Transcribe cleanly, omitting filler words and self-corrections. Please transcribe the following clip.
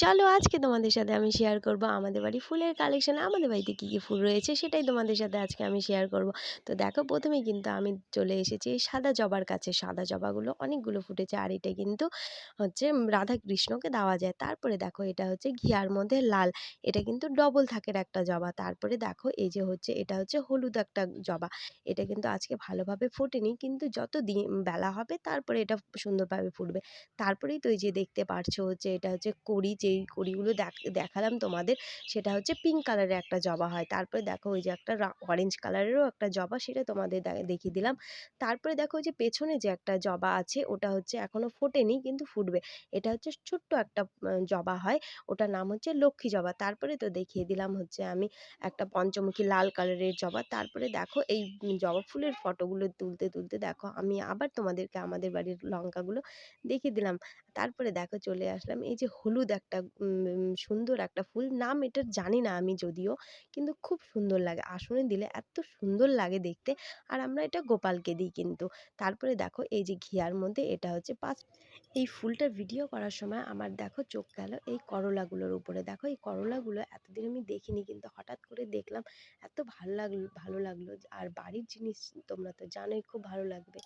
চলো আজকে তোমাদের সাথে আমি শেয়ার করব আমাদের বাড়ির ফুলের কালেকশন। আমাদের বাড়িতে কী কী ফুল রয়েছে সেটাই তোমাদের সাথে আজকে আমি শেয়ার করব। তো দেখো, প্রথমেই কিন্তু আমি চলে এসেছি এই সাদা জবার কাছে। সাদা জবাগুলো অনেকগুলো ফুটেছে, আর এটা কিন্তু হচ্ছে রাধা কৃষ্ণকে দেওয়া যায়। তারপরে দেখো, এটা হচ্ছে ঘিয়ার মধ্যে লাল, এটা কিন্তু ডবল থাকের একটা জবা। তারপরে দেখো, এই যে হচ্ছে এটা হচ্ছে হলুদ একটা জবা, এটা কিন্তু আজকে ভালোভাবে ফোটেনি, কিন্তু যত দিন বেলা হবে তারপরে এটা সুন্দরভাবে ফুটবে। তারপরেই তো এই যে দেখতে পারছো হচ্ছে এটা হচ্ছে কড়ি, যেই কড়িগুলো দেখালাম তোমাদের, সেটা হচ্ছে পিঙ্ক কালারের একটা জবা হয়। তারপরে দেখো ওই যে একটা অরেঞ্জ কালারেরও একটা জবা, সেটা তোমাদের দেখিয়ে দিলাম। তারপরে দেখো ওই যে পেছনে যে একটা জবা আছে, ওটা হচ্ছে এখনো ফোটেনি কিন্তু ফুটবে। এটা হচ্ছে ছোট্ট একটা জবা হয়, ওটার নাম হচ্ছে লক্ষ্মী জবা। তারপরে তো দেখিয়ে দিলাম হচ্ছে আমি একটা পঞ্চমুখী লাল কালারের জবা। তারপরে দেখো এই জবা ফুলের ফটোগুলো তুলতে তুলতে দেখো আমি আবার তোমাদেরকে আমাদের বাড়ির লঙ্কাগুলো দেখিয়ে দিলাম। তারপরে দেখো চলে আসলাম এই যে হলুদ একটা সুন্দর একটা ফুল, নাম এটার জানি না আমি যদিও, কিন্তু খুব সুন্দর লাগে, আসনে দিলে এত সুন্দর লাগে দেখতে। আর আমরা এটা গোপালকে দিই কিন্তু। তারপরে দেখো এই যে ঘিয়ার মধ্যে এটা হচ্ছে এই ফুলটার ভিডিও করার সময় আমার দেখো চোখ গেল এই করলাগুলোর উপরে। দেখো এই করলাগুলো এতদিন আমি দেখিনি, কিন্তু হঠাৎ করে দেখলাম, এত ভালো লাগলো ভালো লাগলো। আর বাড়ির জিনিস তোমরা তো জানোই, খুব ভালো লাগবে।